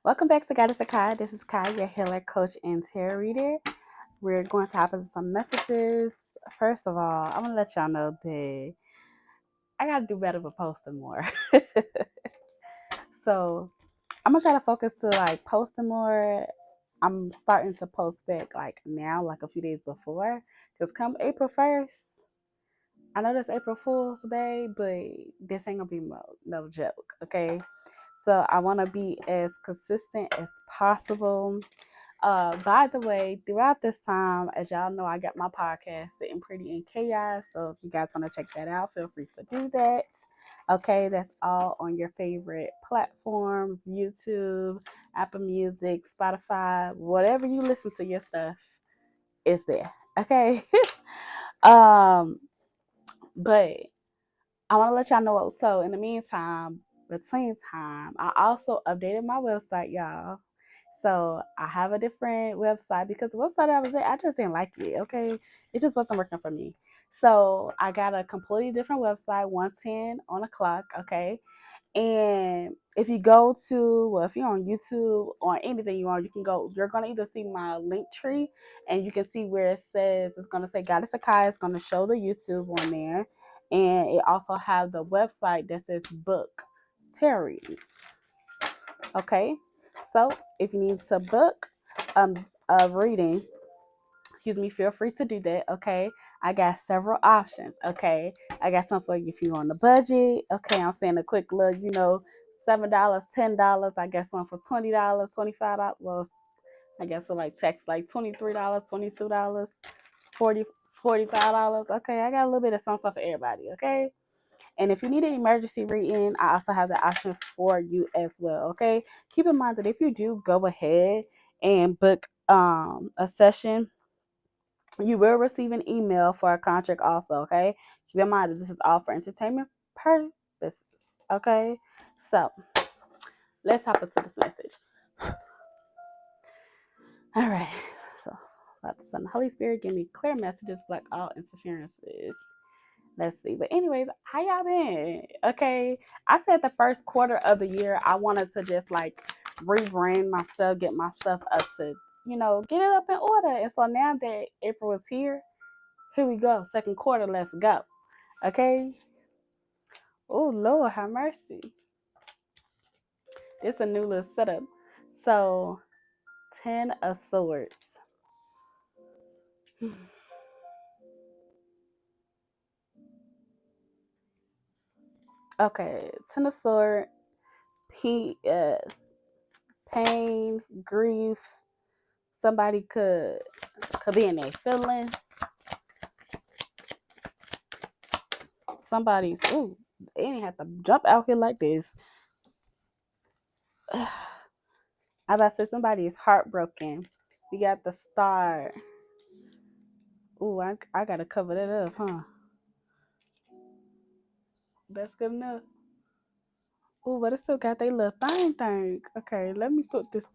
Welcome back to Guidance of Khi. This is Kai, your healer, coach, and tarot reader. We're going to hop into some messages. First of all, I'm gonna let y'all know that I gotta do better with posting more. So I'm gonna try to focus to like posting more. I'm starting to post back like now, like a few days before. Cause come April 1st, I know that's April Fool's Day, but this ain't gonna be no joke, okay? So I want to be as consistent as possible. By the way, throughout this time, as y'all know, I got my podcast, Sitting Pretty in Chaos. So if you guys want to check that out, feel free to do that. Okay, that's all on your favorite platforms, YouTube, Apple Music, Spotify, whatever you listen to your stuff is there. Okay. um, but I want to let y'all know. So in the meantime, between time, I also updated my website, y'all. So I have a different website because the website I was at, I just didn't like it. Okay, it just wasn't working for me. So I got a completely different website, 110 on the clock. Okay, and if you go to, well, if you're on YouTube or anything you want, you can go. You're gonna either see my link tree, and you can see where it says it's gonna say Guidance of Khi. It's gonna show the YouTube on there, and it also have the website that says Book Terry. Okay, so if you need to book a reading, excuse me, feel free to do that. Okay, I got several options. Okay, I got some for you if you're on the budget. Okay, I'm saying a quick look, $7, $10. I got some for $20, $25. Well, I guess so like tax like $23, $22, 40 $45. Okay, I got a little bit of something for everybody. Okay, and if you need an emergency reading, I also have the option for you as well. Okay, keep in mind that if you do go ahead and book a session, you will receive an email for a contract also. Okay, keep in mind that this is all for entertainment purposes. Okay, so let's hop into this message. All right, so Father, Son, Holy Spirit, give me clear messages, block all interferences. Let's see. But anyways, how y'all been? Okay. I said the first quarter of the year, I wanted to just like rebrand myself, get my stuff up to, get it up in order. And so now that April is here we go. Second quarter, let's go. Okay. Oh Lord, have mercy. It's a new little setup. So 10 of Swords. Okay, 10 of Swords, pain, grief. Somebody could be in their feelings. Somebody's they didn't have to jump out here like this. I about to say somebody is heartbroken. We got the Star. Ooh, I gotta cover that up, huh? That's good enough. Ooh, but it still got they little thing. Okay, let me put this.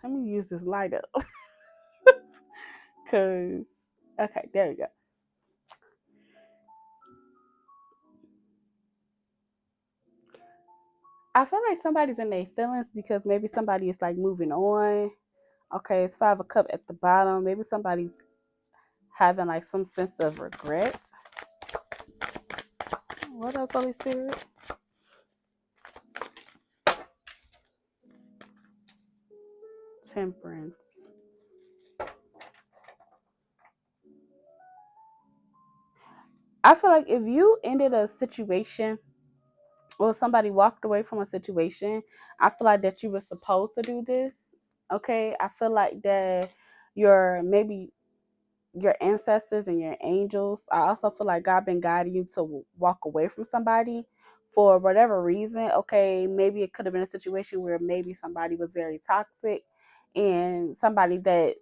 Let me use this light up, cause okay, there we go. I feel like somebody's in their feelings because maybe somebody is like moving on. Okay, it's 5 of Cups at the bottom. Maybe somebody's having like some sense of regret. What else, Holy Spirit? Temperance. I feel like if you ended a situation or somebody walked away from a situation, I feel like that you were supposed to do this. Okay, I feel like that maybe your ancestors and your angels. I also feel like God been guiding you to walk away from somebody for whatever reason. Okay, maybe it could have been a situation where maybe somebody was very toxic and somebody that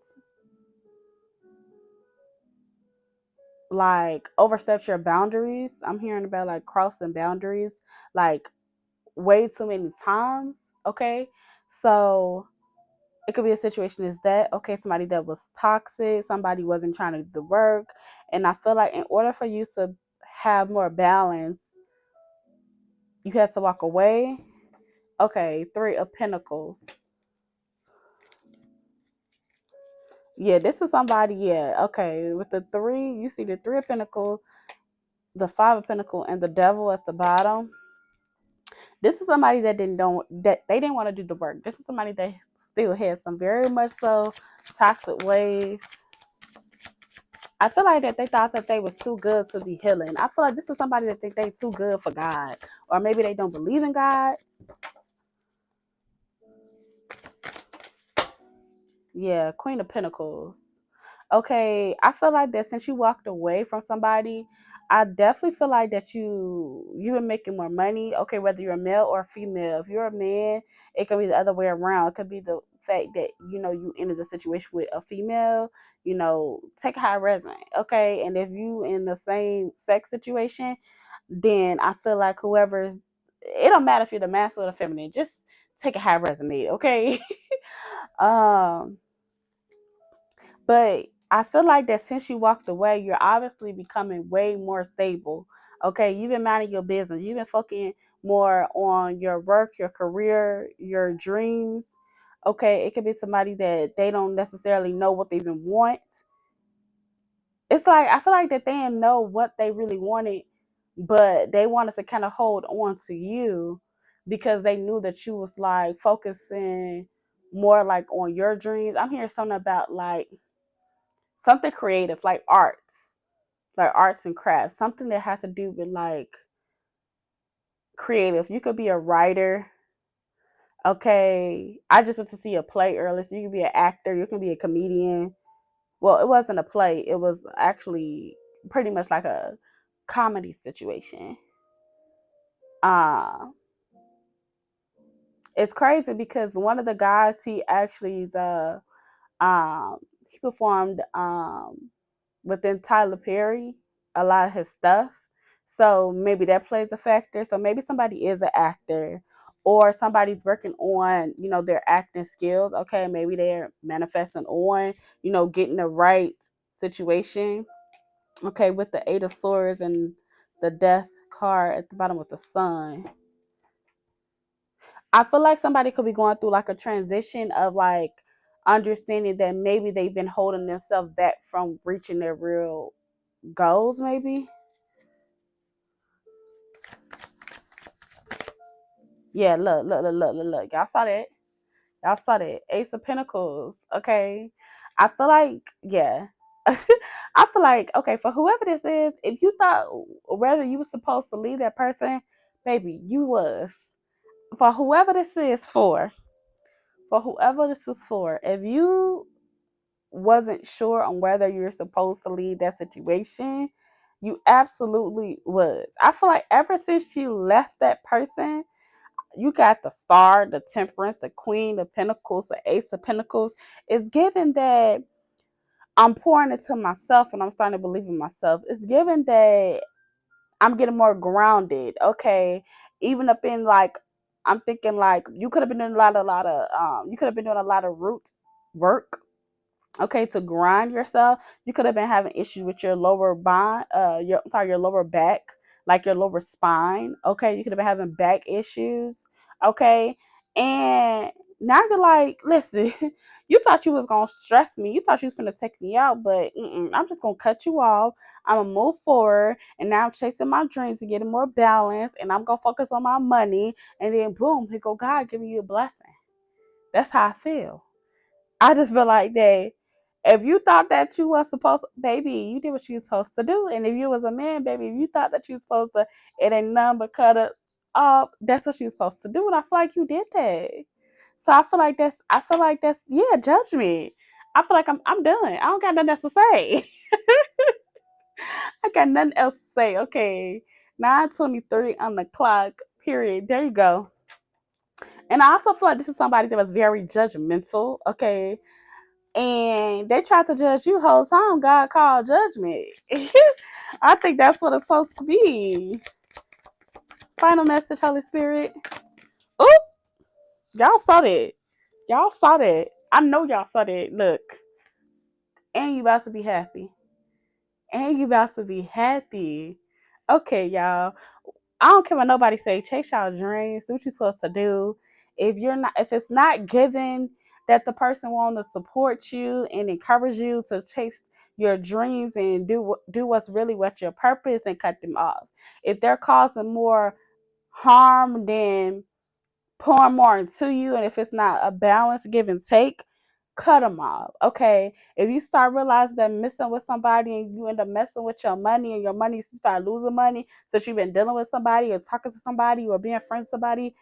like overstepped your boundaries. I'm hearing about like crossing boundaries like way too many times. Okay, so it could be a situation is that okay, somebody that was toxic, somebody wasn't trying to do the work, and I feel like in order for you to have more balance, you had to walk away, Okay, Three of Pentacles. Yeah, this is somebody, yeah. Okay, with the three, you see the Three of Pentacles, the Five of Pentacles, and the Devil at the bottom. This is somebody that they didn't want to do the work. This is somebody that still has some very much so toxic ways. I feel like that they thought that they was too good to be healing. I feel like this is somebody that think they too good for God, or maybe they don't believe in God. Yeah, Queen of Pentacles. Okay, I feel like that since you walked away from somebody, I definitely feel like that you've been making more money. Okay, whether you're a male or a female. If you're a man, it could be the other way around. It could be the fact that you entered the situation with a female. Take a high resume. Okay, and if you in the same sex situation, then I feel like whoever's, it don't matter if you're the masculine or the feminine. Just take a high resume. Okay. um But I feel like that since you walked away, you're obviously becoming way more stable. Okay, you've been minding your business. You've been focusing more on your work, your career, your dreams. Okay, it could be somebody that they don't necessarily know what they even want. It's like I feel like that they didn't know what they really wanted, but they wanted to kind of hold on to you because they knew that you was like focusing more like on your dreams. I'm hearing something about like something creative, like arts and crafts, something that has to do with like creative. You could be a writer. Okay, I just went to see a play earlier, so you can be an actor, you can be a comedian. Well, it wasn't a play, it was actually pretty much like a comedy situation. uh it's crazy because one of the guys, he actually is he performed within Tyler Perry, a lot of his stuff. So maybe that plays a factor. So maybe somebody is an actor or somebody's working on, their acting skills. Okay, maybe they're manifesting on, getting the right situation. Okay, with the Eight of Swords and the Death card at the bottom with the Sun. I feel like somebody could be going through like a transition of like understanding that maybe they've been holding themselves back from reaching their real goals, maybe. Yeah, look. Y'all saw that. Y'all saw that. Ace of Pentacles. Okay. I feel like, yeah. I feel like, okay, for whoever this is, if you thought whether you were supposed to leave that person, baby, you was. For whoever this is for whoever this is for, if you wasn't sure on whether you're supposed to leave that situation, you absolutely was. I feel like ever since you left that person, you got the Star, the Temperance, the Queen, the Pentacles, the Ace of Pentacles. It's given that I'm pouring into myself and I'm starting to believe in myself. It's given that I'm getting more grounded. Okay. Even up in like, I'm thinking like you could have been doing you could have been doing a lot of root work, okay, to grind yourself. You could have been having issues with your lower bond, your lower back, like your lower spine. Okay, you could have been having back issues. Okay, and now you're like, listen, you thought you was gonna stress me. You thought you was gonna take me out, but I'm just gonna cut you off. I'm gonna move forward, and now I'm chasing my dreams and getting more balance, and I'm gonna focus on my money. And then boom, here go God giving you a blessing. That's how I feel. I just feel like that if you thought that you was supposed to, baby, you did what you was supposed to do. And if you was a man, baby, if you thought that you was supposed to, it ain't none but cut it up. That's what you was supposed to do. And I feel like you did that. So I feel like that's, yeah, judge me. I feel like I'm done. I don't got nothing else to say. I got nothing else to say. Okay. 9:23 on the clock. Period. There you go. And I also feel like this is somebody that was very judgmental. Okay, and they tried to judge you whole time. God called judgment. I think that's what it's supposed to be. Final message, Holy Spirit. Oop, y'all saw that. Y'all saw that. I know y'all saw that. Look, and you about to be happy. And you about to be happy. Okay, y'all. I don't care what nobody say. Chase your dreams. Do what you're supposed to do. If it's not given that the person want to support you and encourage you to chase your dreams and do what's really what your purpose, and cut them off. If they're causing more harm than pouring more into you, and if it's not a balance, give and take, cut them off. Okay, if you start realizing that messing with somebody and you end up messing with your money, and your money, you start losing money since you've been dealing with somebody or talking to somebody or being friends with somebody,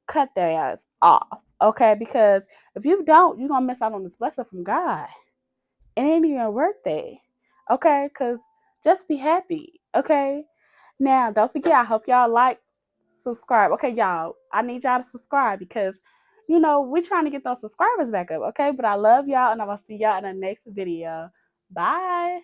cut their ass off. Okay, because if you don't, you're gonna miss out on this blessing from God. It ain't even worth it. Okay, because just be happy. Okay, now don't forget, I hope y'all subscribe. Okay, y'all, I need y'all to subscribe because we're trying to get those subscribers back up. Okay, but I love y'all, and I'm gonna see y'all in the next video. Bye.